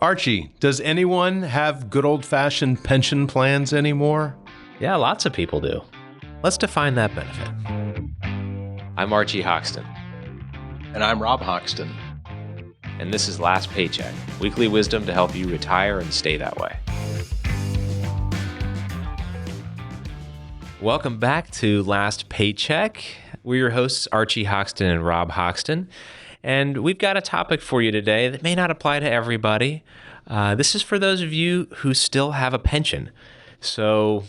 Archie, does anyone have good old-fashioned pension plans anymore? Yeah, lots of people do. Let's define that benefit. I'm Archie Hoxton. And I'm Rob Hoxton. And this is Last Paycheck, weekly wisdom to help you retire and stay that way. Welcome back to Last Paycheck. We're your hosts, Archie Hoxton and Rob Hoxton. And we've got a topic for you today that may not apply to everybody. This is for those of you who still have a pension. So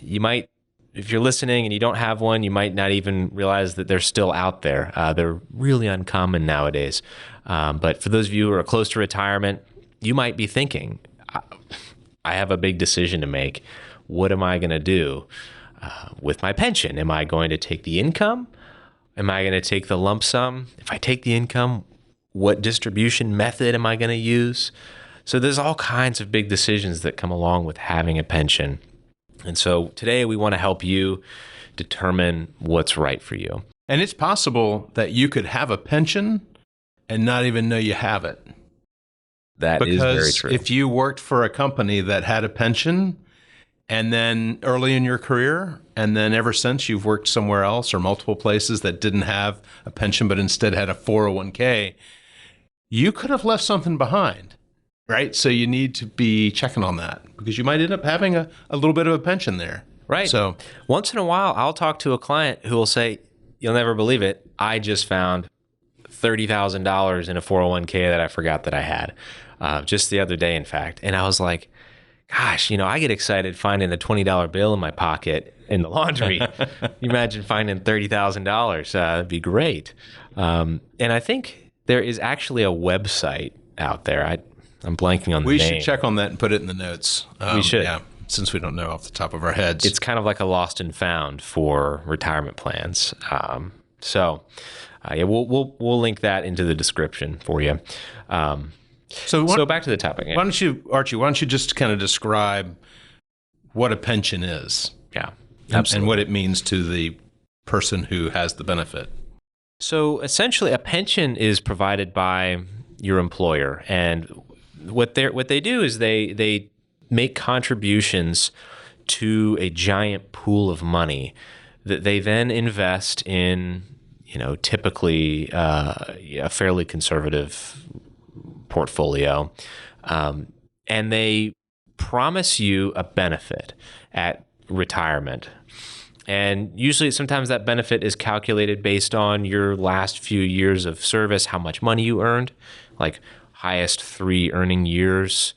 you might, if you're listening and you don't have one, you might not even realize that they're still out there. They're really uncommon nowadays. But for those of you who are close to retirement, you might be thinking, I have a big decision to make. What am I going to do with my pension? Am I going to take the income? Am I going to take the lump sum? If I take the income, what distribution method am I going to use? So there's all kinds of big decisions that come along with having a pension. And so today we want to help you determine what's right for you. And it's possible that you could have a pension and not even know you have it. That is very true. Because if you worked for a company that had a pension, and then early in your career, and then ever since you've worked somewhere else or multiple places that didn't have a pension but instead had a 401k, you could have left something behind, right? So you need to be checking on that because you might end up having a little bit of a pension there. Right. So once in a while, I'll talk to a client who will say, you'll never believe it, I just found $30,000 in a 401k that I forgot that I had just the other day, in fact. And I was like, gosh, I get excited finding a $20 bill in my pocket in the laundry. You imagine finding $30,000. That'd be great. And I think there is actually a website out there. I'm blanking on the name. We should check on that and put it in the notes. We should. Yeah, since we don't know off the top of our heads. It's kind of like a lost and found for retirement plans. So we'll link that into the description for you. So back to the topic. Why don't you, Archie, just kind of describe what a pension is? Yeah, absolutely. And what it means to the person who has the benefit. So essentially, a pension is provided by your employer. And what they do is they make contributions to a giant pool of money that they then invest in, typically a fairly conservative portfolio, and they promise you a benefit at retirement. And usually sometimes that benefit is calculated based on your last few years of service, how much money you earned, like highest 3 earning years.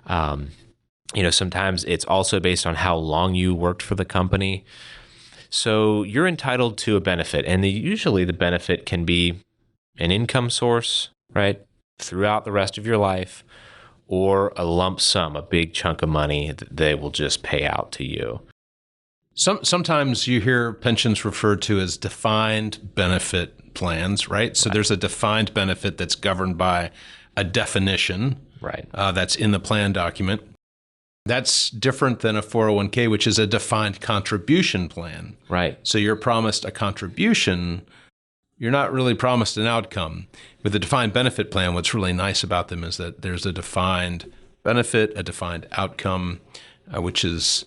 Sometimes it's also based on how long you worked for the company. So you're entitled to a benefit, and usually the benefit can be an income source, right, throughout the rest of your life, or a lump sum, a big chunk of money that they will just pay out to you. Sometimes you hear pensions referred to as defined benefit plans, right? So there's a defined benefit that's governed by a definition, right? That's in the plan document. That's different than a 401k, which is a defined contribution plan. Right. So you're promised a contribution. You're not really promised an outcome. With a defined benefit plan, what's really nice about them is that there's a defined benefit, a defined outcome, which is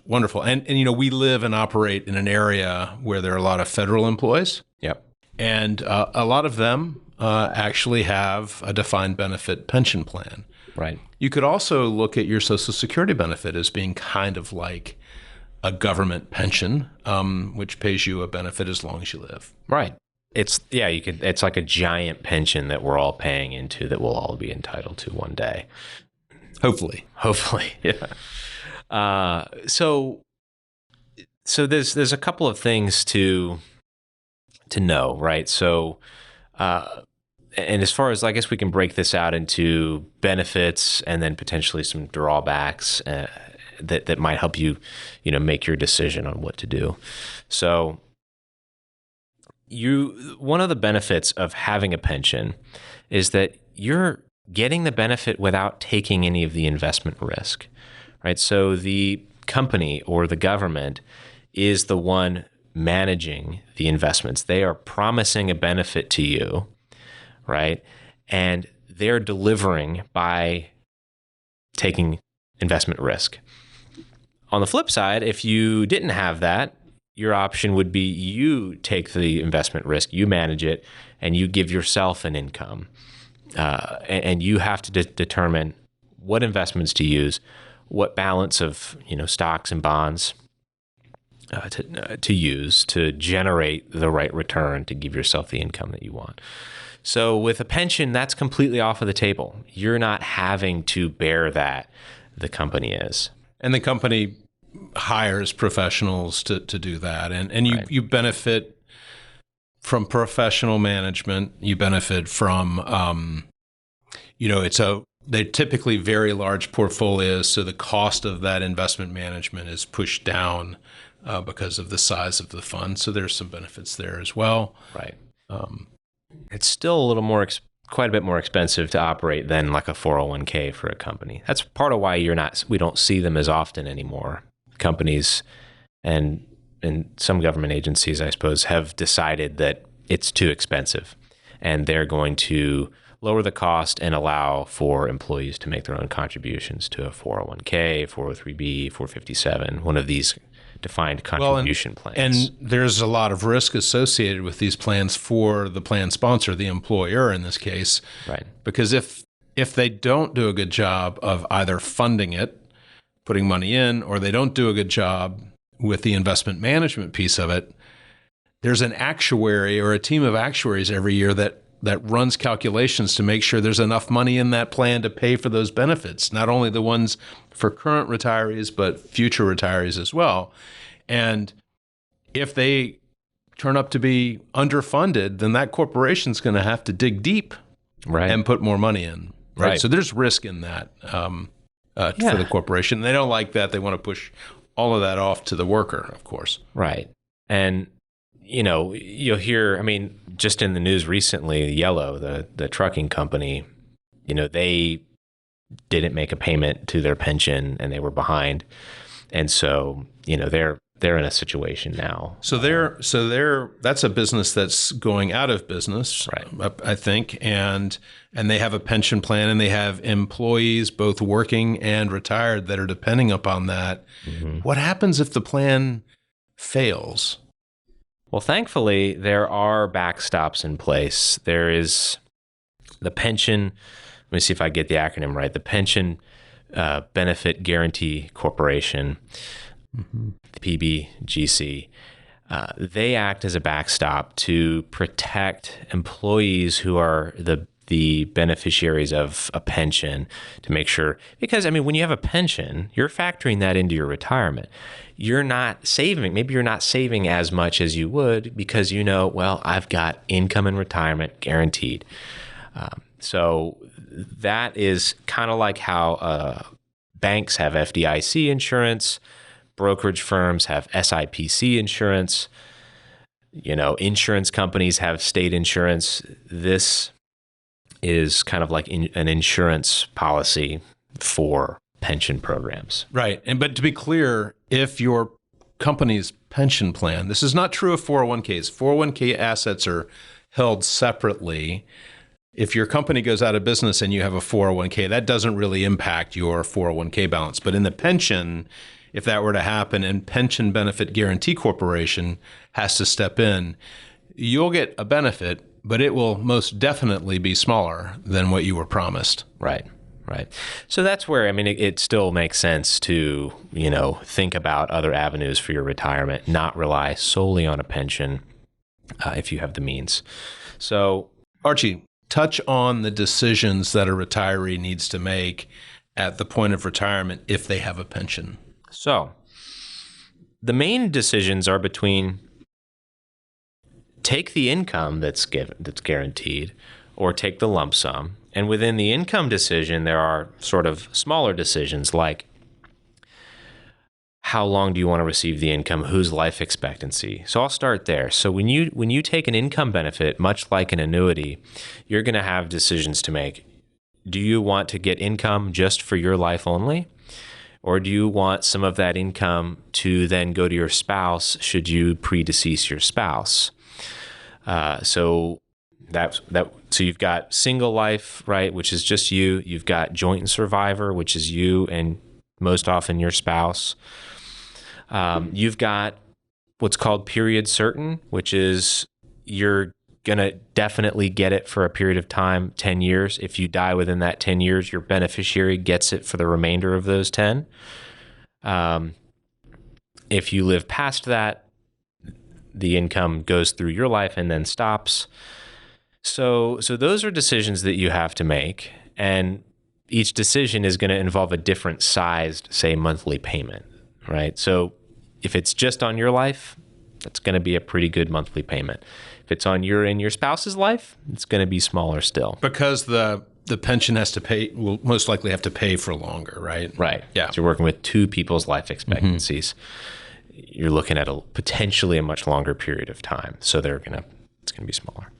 wonderful. And we live and operate in an area where there are a lot of federal employees. Yep. And a lot of them actually have a defined benefit pension plan. Right. You could also look at your Social Security benefit as being kind of like a government pension, which pays you a benefit as long as you live. Right. It's like a giant pension that we're all paying into that we'll all be entitled to one day. Hopefully. Yeah. So there's a couple of things to know, right? So, and as far as, I guess we can break this out into benefits and then potentially some drawbacks that might help you, make your decision on what to do. So one of the benefits of having a pension is that you're getting the benefit without taking any of the investment risk, right? So the company or the government is the one managing the investments. They are promising a benefit to you, right? And they're delivering by taking investment risk. On the flip side, if you didn't have that, your option would be you take the investment risk, you manage it, and you give yourself an income. And you have to determine what investments to use, what balance of stocks and bonds to use to generate the right return to give yourself the income that you want. So with a pension, that's completely off of the table. You're not having to bear that. The company is. And the company hires professionals to do that. And you, Right. you benefit from professional management. You benefit from, they're typically very large portfolios. So the cost of that investment management is pushed down because of the size of the fund. So there's some benefits there as well. Right. It's still a little more, quite a bit more expensive to operate than like a 401k for a company. That's part of why we don't see them as often anymore. Companies and some government agencies, I suppose, have decided that it's too expensive, and they're going to lower the cost and allow for employees to make their own contributions to a 401k, 403b, 457, one of these defined contribution plans. And there's a lot of risk associated with these plans for the plan sponsor, the employer in this case. Right. Because if they don't do a good job of either funding it, putting money in, or they don't do a good job with the investment management piece of it, there's an actuary or a team of actuaries every year that runs calculations to make sure there's enough money in that plan to pay for those benefits, not only the ones for current retirees, but future retirees as well. And if they turn up to be underfunded, then that corporation's going to have to dig deep and put more money in. Right. So there's risk in that for the corporation. They don't like that. They want to push all of that off to the worker, of course. Right. And you'll hear, just in the news recently, Yellow, the trucking company, they didn't make a payment to their pension and they were behind. And so, they're in a situation now. So that's a business that's going out of business, right? I think, and they have a pension plan and they have employees both working and retired that are depending upon that. Mm-hmm. What happens if the plan fails? Well, thankfully, there are backstops in place. There is the pension. Let me see if I get the acronym right. The Pension Benefit Guarantee Corporation, the PBGC. They act as a backstop to protect employees who are the beneficiaries of a pension, to make sure, because when you have a pension, you're factoring that into your retirement. You're not saving. Maybe you're not saving as much as you would because I've got income in retirement guaranteed. So that is kind of like how banks have FDIC insurance, brokerage firms have SIPC insurance, insurance companies have state insurance. This is kind of like an insurance policy for pension programs. Right. But to be clear, if your company's pension plan, this is not true of 401ks. 401k assets are held separately. If your company goes out of business and you have a 401k, that doesn't really impact your 401k balance. But in the pension, if that were to happen and Pension Benefit Guarantee Corporation has to step in, you'll get a benefit, but it will most definitely be smaller than what you were promised. Right. So that's where, it still makes sense to, think about other avenues for your retirement, not rely solely on a pension if you have the means. So, Archie, touch on the decisions that a retiree needs to make at the point of retirement if they have a pension. So, the main decisions are between take the income that's guaranteed or take the lump sum. And within the income decision, there are sort of smaller decisions like how long do you want to receive the income, whose life expectancy. So I'll start there. So when you take an income benefit, much like an annuity, you're going to have decisions to make. Do you want to get income just for your life only? Or do you want some of that income to then go to your spouse should you predecease your spouse? So So you've got single life, right, which is just you. You've got joint and survivor, which is you and most often your spouse. You've got what's called period certain, which is you're going to definitely get it for a period of time, 10 years. If you die within that 10 years, your beneficiary gets it for the remainder of those 10. If you live past that, the income goes through your life and then stops. So those are decisions that you have to make, and each decision is going to involve a different sized, say, monthly payment, right? So if it's just on your life, that's going to be a pretty good monthly payment. If it's on your and your spouse's life, it's going to be smaller still. Because the pension has to pay, will most likely have to pay for longer, right? Right. Yeah. So you're working with two people's life expectancies. You're looking at potentially a much longer period of time. So it's going to be smaller.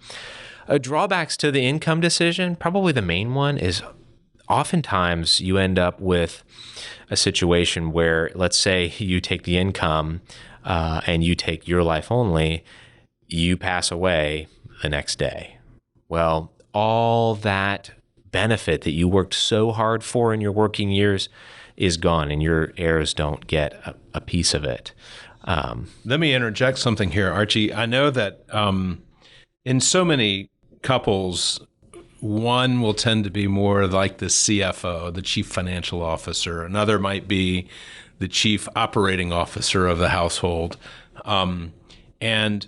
Drawbacks to the income decision, probably the main one is oftentimes you end up with a situation where, let's say you take the income and you take your life only, you pass away the next day. Well, all that benefit that you worked so hard for in your working years is gone, and your heirs don't get a piece of it. Let me interject something here, Archie. I know that in so many couples, one will tend to be more like the CFO, the chief financial officer. Another might be the chief operating officer of the household. And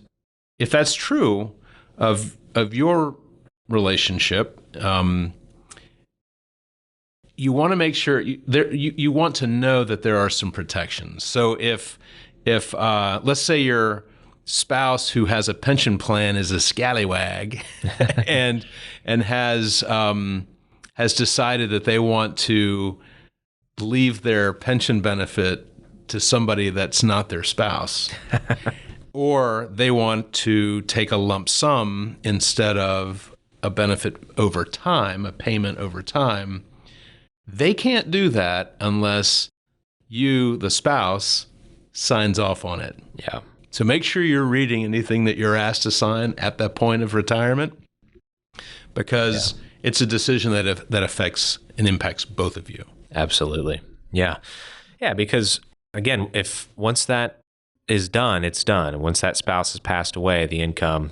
if that's true of your relationship, you want to make sure you want to know that there are some protections. So if let's say your spouse who has a pension plan is a scallywag and has decided that they want to leave their pension benefit to somebody that's not their spouse, or they want to take a lump sum instead of a benefit over time, a payment over time, they can't do that unless you, the spouse, signs off on it. Yeah. So make sure you're reading anything that you're asked to sign at that point of retirement, because it's a decision that affects and impacts both of you. Absolutely. Yeah. Yeah, because again, if once that is done, it's done. Once that spouse has passed away, the income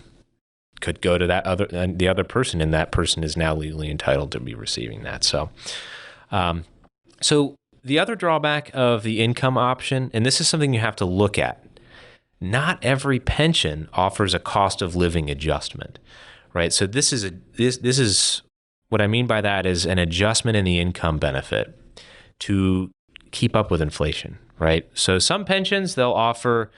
could go to the other person, and that person is now legally entitled to be receiving that. So the other drawback of the income option, and this is something you have to look at, not every pension offers a cost of living adjustment, right? So this is what I mean by that is an adjustment in the income benefit to keep up with inflation, right? So some pensions, they'll offer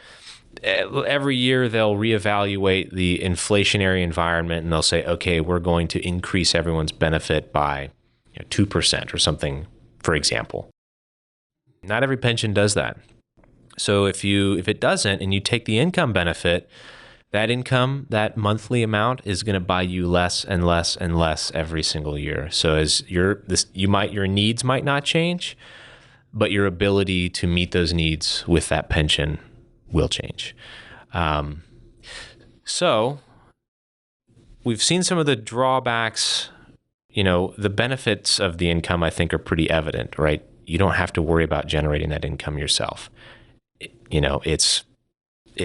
every year, they'll reevaluate the inflationary environment, and they'll say, okay, we're going to increase everyone's benefit by 2% or something, for example. Not every pension does that. So if it doesn't, and you take the income benefit, that income, that monthly amount is going to buy you less and less and less every single year. So as your needs might not change, but your ability to meet those needs with that pension will change. So we've seen some of the drawbacks. The benefits of the income, I think, are pretty evident, right? You don't have to worry about generating that income yourself. It's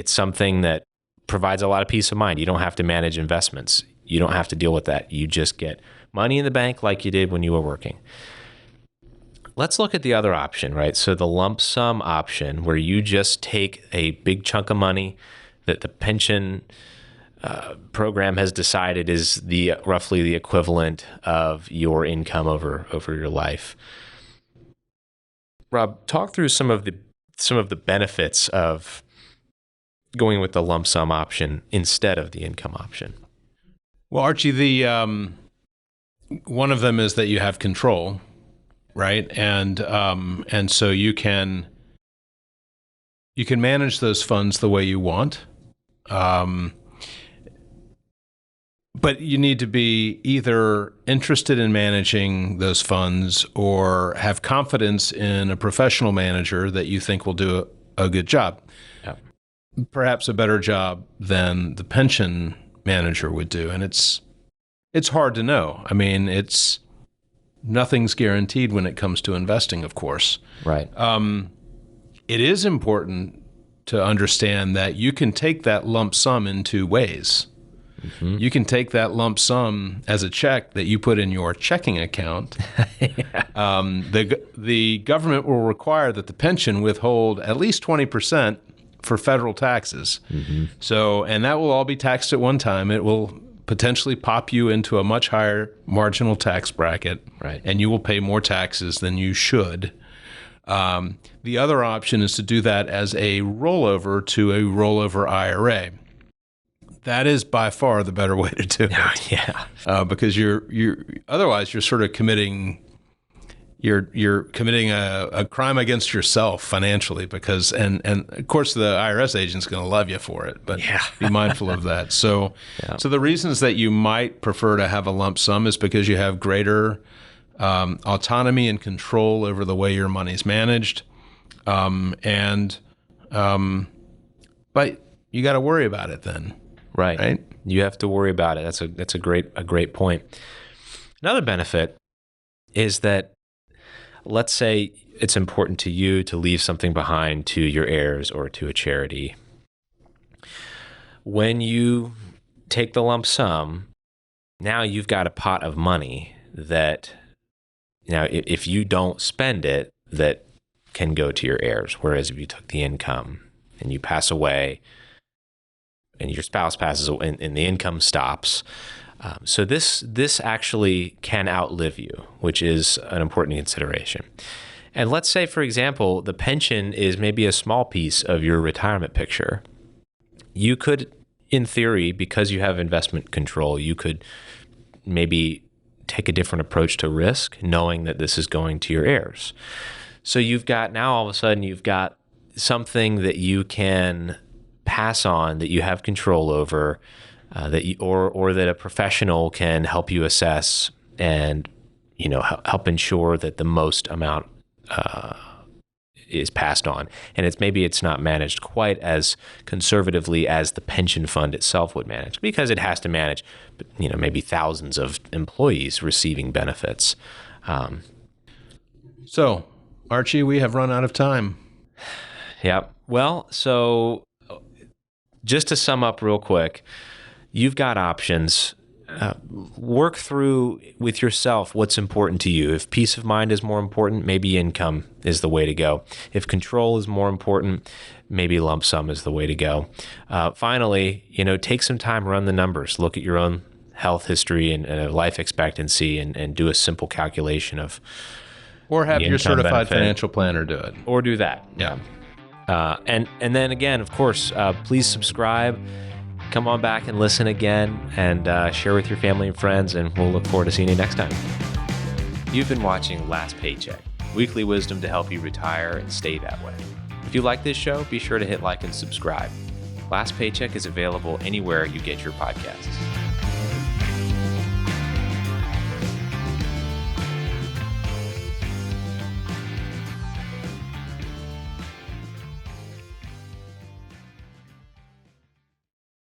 something that provides a lot of peace of mind. You don't have to manage investments. You don't have to deal with that. You just get money in the bank like you did when you were working. Let's look at the other option, right? So the lump sum option, where you just take a big chunk of money that the pension program has decided is roughly the equivalent of your income over your life. Rob, talk through some of the benefits of going with the lump sum option instead of the income option. Well, Archie, one of them is that you have control, right? And so you can manage those funds the way you want. But you need to be either interested in managing those funds or have confidence in a professional manager that you think will do a good job. Perhaps a better job than the pension manager would do. And it's It's hard to know. I mean, nothing's guaranteed when it comes to investing, of course. Right. It is important to understand that you can take that lump sum in two ways. Mm-hmm. You can take that lump sum as a check that you put in your checking account. The government will require that the pension withhold at least 20% for federal taxes. Mm-hmm. So, and that will all be taxed at one time. It will potentially pop you into a much higher marginal tax bracket, right, and you will pay more taxes than you should. The other option is to do that as a rollover to a rollover IRA. That is by far the better way to do it. Yeah. Because you're otherwise you're sort of committing a crime against yourself financially, because and of course the IRS agent's going to love you for it, but be mindful of that. So so the reasons that you might prefer to have a lump sum is because you have greater autonomy and control over the way your money's managed, but you got to worry about it then. Right. You have to worry about it. That's a great point. Another benefit is that, let's say it's important to you to leave something behind to your heirs or to a charity. When you take the lump sum, now you've got a pot of money that, now if you don't spend it, that can go to your heirs. Whereas if you took the income and you pass away and your spouse passes away and the income stops, so this actually can outlive you, which is an important consideration. And let's say, for example, the pension is maybe a small piece of your retirement picture. You could, in theory, because you have investment control, you could maybe take a different approach to risk, knowing that this is going to your heirs. So all of a sudden you've got something that you can pass on, that you have control over, or that a professional can help you assess and help ensure that the most amount is passed on. And it's not managed quite as conservatively as the pension fund itself would manage, because it has to manage maybe thousands of employees receiving benefits. So, Archie, we have run out of time. Yeah. Well, so just to sum up real quick, you've got options. Work through with yourself what's important to you. If peace of mind is more important, maybe income is the way to go. If control is more important, maybe lump sum is the way to go. Finally, take some time, run the numbers, look at your own health history and life expectancy, and do a simple calculation of. Or have your certified financial planner do it. Or do that. Yeah. And then again, of course, please subscribe. Come on back and listen again, and share with your family and friends, and we'll look forward to seeing you next time. You've been watching Last Paycheck, weekly wisdom to help you retire and stay that way. If you like this show, be sure to hit like and subscribe. Last Paycheck is available anywhere you get your podcasts.